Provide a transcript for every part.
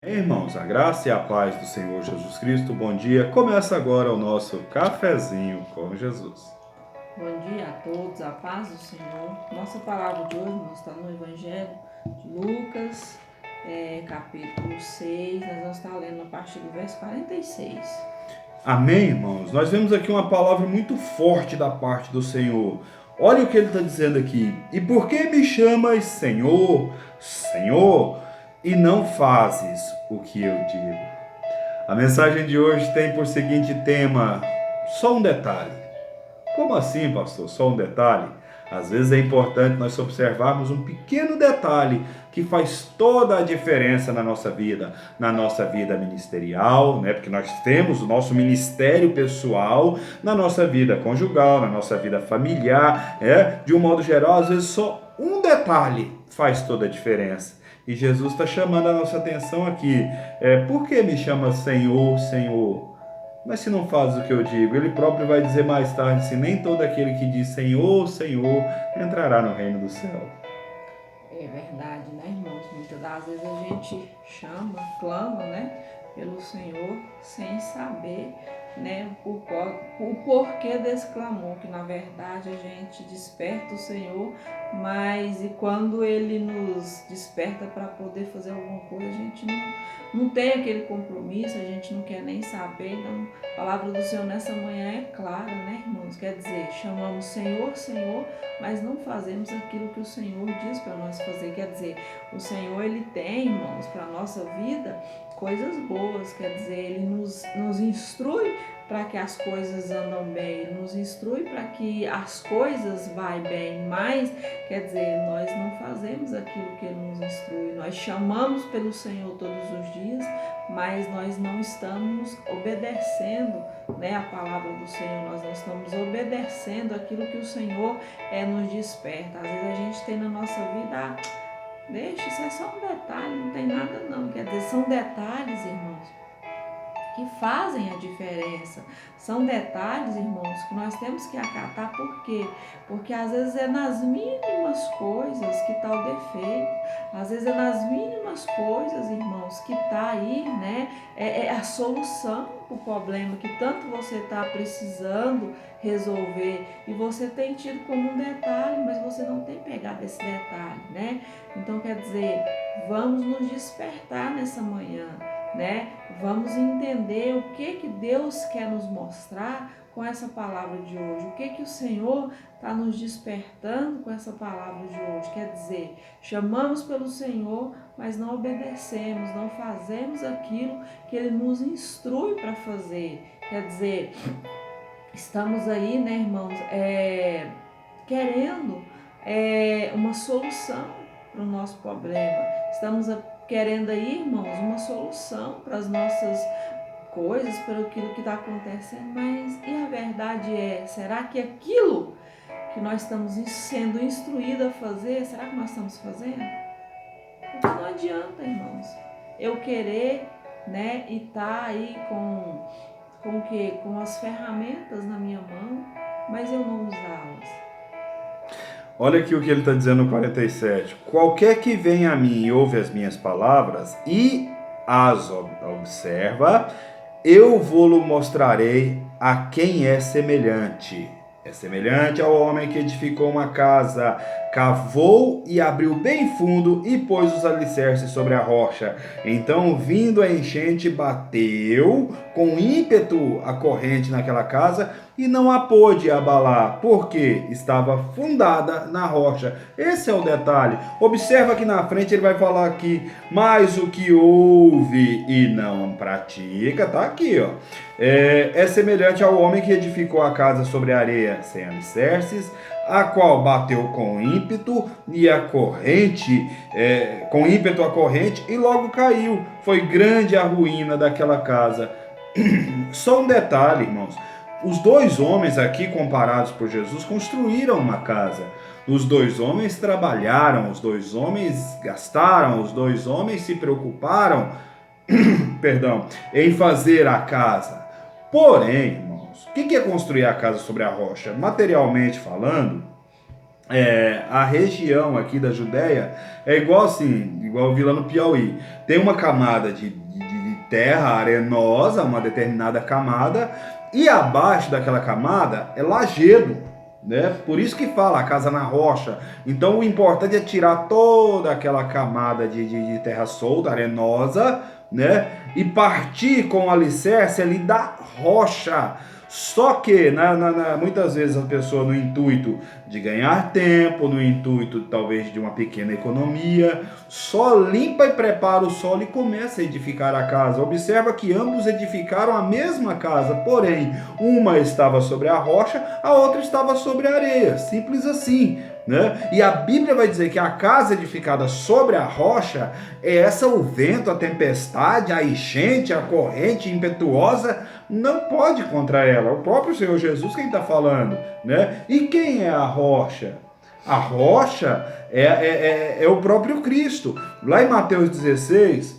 Irmãos, a graça e a paz do Senhor Jesus Cristo, bom dia. Começa agora o nosso cafezinho com Jesus. Bom dia a todos, a paz do Senhor. Nossa palavra de hoje está no Evangelho de Lucas, capítulo 6. Nós vamos estar lendo a partir do verso 46. Amém, irmãos? Nós vemos aqui uma palavra muito forte da parte do Senhor. Olha o que ele está dizendo aqui. E por que me chamas Senhor, Senhor, e não fazes o que eu digo? A mensagem de hoje tem por seguinte tema, só um detalhe. Como assim, pastor? Só um detalhe? Às vezes é importante nós observarmos um pequeno detalhe que faz toda a diferença na nossa vida ministerial, né? Porque nós temos o nosso ministério pessoal, na nossa vida conjugal, na nossa vida familiar, de um modo geral, às vezes só um detalhe faz toda a diferença. E Jesus está chamando a nossa atenção aqui. Por que me chama Senhor, Senhor? Mas se não faz o que eu digo, ele próprio vai dizer mais tarde, se nem todo aquele que diz Senhor, Senhor, entrará no reino do céu. É verdade, né, irmãos? Muitas das vezes a gente chama, clama, né, pelo Senhor sem saber, né, o porquê desse clamor, que na verdade a gente desperta o Senhor, mas e quando Ele nos desperta para poder fazer alguma coisa, a gente não tem aquele compromisso, a gente não quer nem saber. Então, a palavra do Senhor nessa manhã é clara, né, irmãos? Quer dizer, chamamos Senhor, Senhor, mas não fazemos aquilo que o Senhor diz para nós fazer. Quer dizer, o Senhor, Ele tem, irmãos, para a nossa vida coisas boas. Quer dizer, Ele nos instrui para que as coisas andam bem, Ele nos instrui para que as coisas vão bem, mas, quer dizer, nós não fazemos aquilo que Ele nos instrui. Nós chamamos pelo Senhor todos os dias, mas nós não estamos obedecendo, né, a palavra do Senhor, nós não estamos obedecendo aquilo que o Senhor nos desperta. Às vezes a gente tem na nossa vida, deixa, isso é só um detalhe, não tem nada não. Quer dizer, são detalhes, irmãos, que fazem a diferença. São detalhes, irmãos, que nós temos que acatar. Por quê? Porque às vezes é nas mínimas coisas que está o defeito. Às vezes é nas mínimas coisas, irmãos, que está aí, né? É a solução para o problema que tanto você está precisando resolver. E você tem tido como um detalhe, mas você não tem pegado esse detalhe, né? Então, quer dizer, vamos nos despertar nessa manhã, né? Vamos entender o que Deus quer nos mostrar com essa palavra de hoje. O que o Senhor está nos despertando com essa palavra de hoje. Quer dizer, chamamos pelo Senhor, mas não obedecemos, não fazemos aquilo que Ele nos instrui para fazer. Quer dizer, estamos aí, né, irmãos, querendo uma solução para o nosso problema. Estamos querendo aí, irmãos, uma solução para as nossas coisas, para aquilo que está acontecendo, mas e a verdade será que aquilo que nós estamos sendo instruídos a fazer, será que nós estamos fazendo? Porque não adianta, irmãos, eu querer, né, e tá aí com o quê? Com as ferramentas na minha mão, mas eu não usá-las. Olha aqui o que ele está dizendo no 47. Qualquer que venha a mim e ouve as minhas palavras e as observa, eu vou-lo mostrarei a quem é semelhante. É semelhante ao homem que edificou uma casa, cavou e abriu bem fundo e pôs os alicerces sobre a rocha. Então, vindo a enchente, bateu com ímpeto a corrente naquela casa e não a pôde abalar, porque estava fundada na rocha. Esse é o detalhe. Observa que na frente ele vai falar aqui, mas o que ouve e não pratica, tá aqui, ó. É semelhante ao homem que edificou a casa sobre a areia sem alicerces, a qual bateu com ímpeto e a corrente, com ímpeto a corrente e logo caiu. Foi grande a ruína daquela casa. Só um detalhe, irmãos. Os dois homens aqui comparados por Jesus construíram uma casa. Os dois homens trabalharam, os dois homens gastaram, os dois homens se preocuparam, em fazer a casa. Porém, irmãos, o que é construir a casa sobre a rocha? Materialmente falando, a região aqui da Judéia é igual assim, igual eu vi lá no Piauí. Tem uma camada de terra arenosa, uma determinada camada, e abaixo daquela camada é lajedo, né? Por isso que fala a casa na rocha. Então o importante é tirar toda aquela camada de terra solta, arenosa, né? E partir com o alicerce ali da rocha. Só que, muitas vezes a pessoa no intuito de ganhar tempo, no intuito talvez de uma pequena economia, só limpa e prepara o solo e começa a edificar a casa. Observa que ambos edificaram a mesma casa, porém, uma estava sobre a rocha, a outra estava sobre a areia. Simples assim, né? E a Bíblia vai dizer que a casa edificada sobre a rocha é essa: o vento, a tempestade, a enchente, a corrente impetuosa não pode contra ela. O próprio Senhor Jesus quem está falando, né? E quem é a rocha? A rocha é o próprio Cristo. Lá em Mateus 16,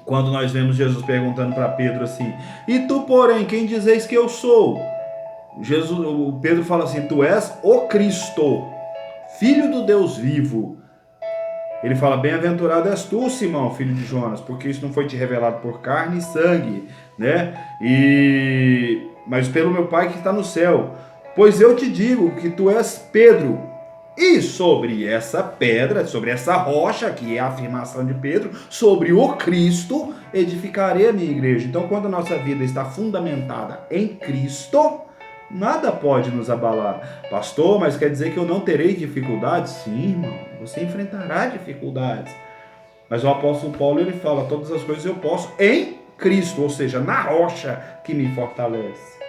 quando nós vemos Jesus perguntando para Pedro assim: e tu, porém, quem dizeis que eu sou? O Pedro fala assim: tu és o Cristo, Filho do Deus vivo. Ele fala: bem-aventurado és tu, Simão, filho de Jonas, porque isso não foi te revelado por carne e sangue, né? Mas pelo meu Pai que está no céu. Pois eu te digo que tu és Pedro, e sobre essa pedra, sobre essa rocha, que é a afirmação de Pedro, sobre o Cristo, edificarei a minha igreja. Então, quando a nossa vida está fundamentada em Cristo, nada pode nos abalar. Pastor, mas quer dizer que eu não terei dificuldades? Sim, irmão, você enfrentará dificuldades. Mas o apóstolo Paulo, ele fala: todas as coisas eu posso em Cristo, ou seja, na rocha que me fortalece.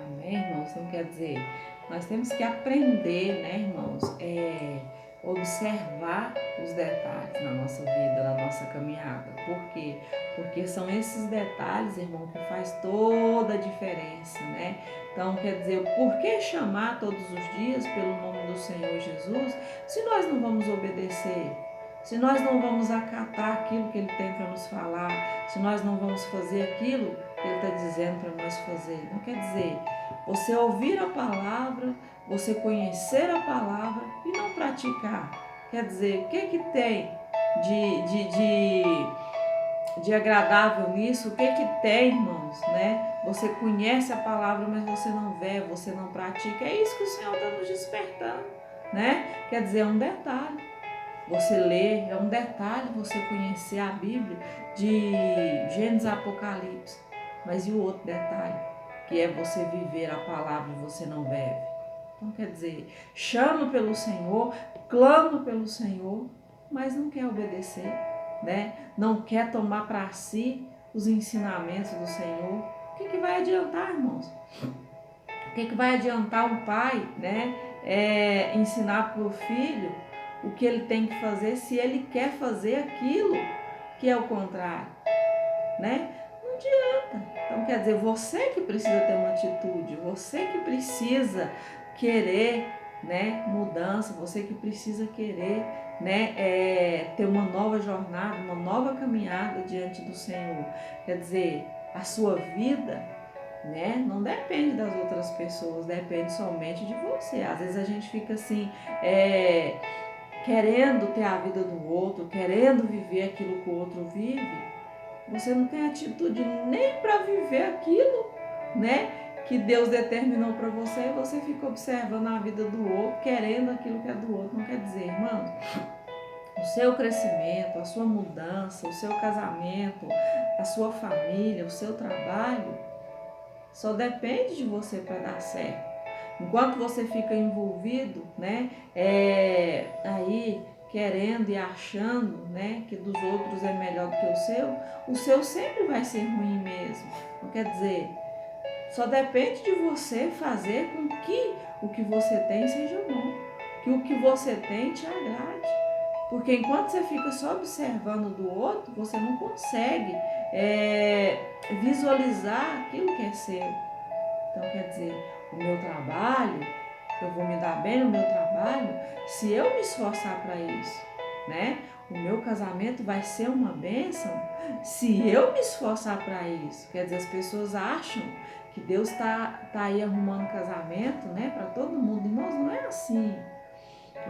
Amém, irmãos? Não quer dizer, nós temos que aprender, né, irmãos, observar os detalhes na nossa vida, na nossa caminhada. Por quê? Porque são esses detalhes, irmão, que faz toda a diferença, né? Então, quer dizer, por que chamar todos os dias pelo nome do Senhor Jesus se nós não vamos obedecer? Se nós não vamos acatar aquilo que Ele tem para nos falar, se nós não vamos fazer aquilo que Ele está dizendo para nós fazer. Não quer dizer, você ouvir a palavra, você conhecer a palavra e não praticar. Quer dizer, o que tem de agradável nisso? O que tem, irmãos, né? Você conhece a palavra, mas você não vê, você não pratica. É isso que o Senhor está nos despertando, né? Quer dizer, é um detalhe. Você ler, é um detalhe você conhecer a Bíblia de Gênesis a Apocalipse. Mas e o outro detalhe? Que é você viver a palavra e você não bebe. Então quer dizer, chama pelo Senhor, clama pelo Senhor, mas não quer obedecer, né? Não quer tomar para si os ensinamentos do Senhor. O que vai adiantar, irmãos? O que vai adiantar um pai, né? Ensinar para o filho o que ele tem que fazer se ele quer fazer aquilo que é o contrário, né? Não adianta. Então, quer dizer, você que precisa ter uma atitude, você que precisa querer, né, mudança, você que precisa querer, né, ter uma nova jornada, uma nova caminhada diante do Senhor. Quer dizer, a sua vida, né, não depende das outras pessoas, depende somente de você. Às vezes a gente fica assim, querendo ter a vida do outro, querendo viver aquilo que o outro vive, você não tem atitude nem para viver aquilo, né, que Deus determinou para você, e você fica observando a vida do outro, querendo aquilo que é do outro. Não quer dizer, irmãos, o seu crescimento, a sua mudança, o seu casamento, a sua família, o seu trabalho, só depende de você para dar certo. Enquanto você fica envolvido, né, aí querendo e achando, né, que dos outros é melhor do que o seu sempre vai ser ruim mesmo. Não quer dizer, só depende de você fazer com que o que você tem seja bom, que o que você tem te agrade. Porque enquanto você fica só observando do outro, você não consegue visualizar aquilo que é seu. Então, quer dizer, o meu trabalho, eu vou me dar bem no meu trabalho se eu me esforçar para isso, né? O meu casamento vai ser uma bênção se eu me esforçar para isso. Quer dizer, as pessoas acham que Deus tá aí arrumando casamento, né, para todo mundo. Irmãos, não é assim.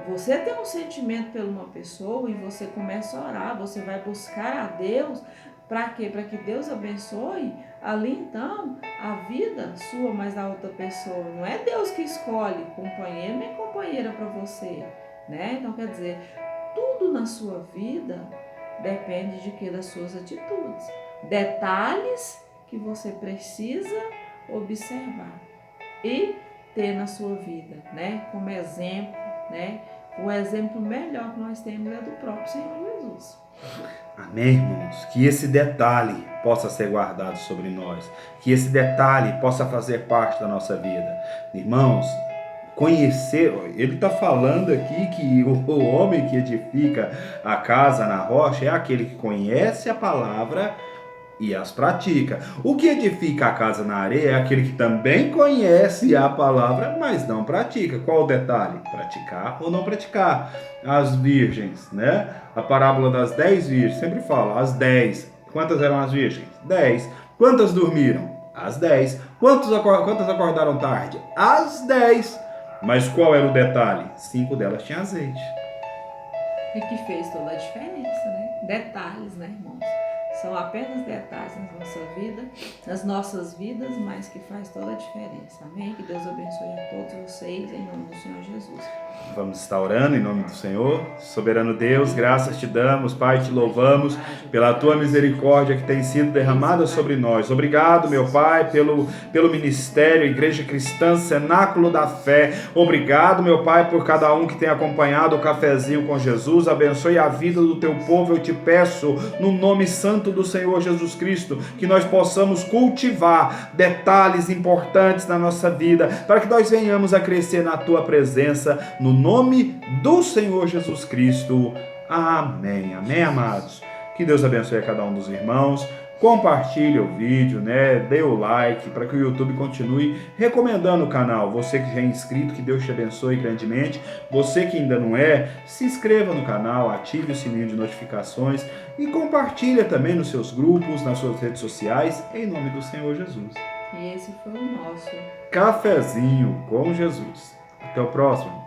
Você tem um sentimento por uma pessoa e você começa a orar, você vai buscar a Deus, para quê? Para que Deus abençoe ali então a vida sua, mas da outra pessoa. Não é Deus que escolhe companheiro nem companheira para você, né? Então quer dizer, tudo na sua vida depende de que? Das suas atitudes. Detalhes que você precisa observar e ter na sua vida, né? Como exemplo, né? O exemplo melhor que nós temos é do próprio Senhor Jesus. Amém, irmãos? Que esse detalhe possa ser guardado sobre nós. Que esse detalhe possa fazer parte da nossa vida. Irmãos, conhecer, ele está falando aqui que o homem que edifica a casa na rocha é aquele que conhece a palavra e as pratica. O que edifica a casa na areia é aquele que também conhece a palavra, mas não pratica. Qual o detalhe? Praticar ou não praticar. As virgens, né? A parábola das 10 virgens, sempre fala, as 10. Quantas eram as virgens? 10. Quantas dormiram? As 10. Quantas acordaram tarde? As 10. Mas qual era o detalhe? 5 delas tinham azeite. E que fez toda a diferença, né? Detalhes, né, irmãos? São apenas detalhes nas nossas vidas, mas que faz toda a diferença. Amém? Que Deus abençoe a todos vocês, em nome do Senhor Jesus. Vamos estar orando em nome do Senhor. Soberano Deus, graças te damos, Pai, te louvamos pela tua misericórdia que tem sido derramada sobre nós. Obrigado, meu Pai, pelo ministério, Igreja Cristã, Cenáculo da Fé. Obrigado, meu Pai, por cada um que tem acompanhado o Cafezinho com Jesus. Abençoe a vida do teu povo, eu te peço, no nome santo do Senhor Jesus Cristo, que nós possamos cultivar detalhes importantes na nossa vida, para que nós venhamos a crescer na tua presença, no nome do Senhor Jesus Cristo. Amém. Amém, amados. Que Deus abençoe a cada um dos irmãos. Compartilhe o vídeo, né? Dê o like para que o YouTube continue recomendando o canal. Você que já é inscrito, que Deus te abençoe grandemente. Você que ainda não é, se inscreva no canal, ative o sininho de notificações e compartilhe também nos seus grupos, nas suas redes sociais, em nome do Senhor Jesus. E esse foi o nosso Cafezinho com Jesus. Até o próximo.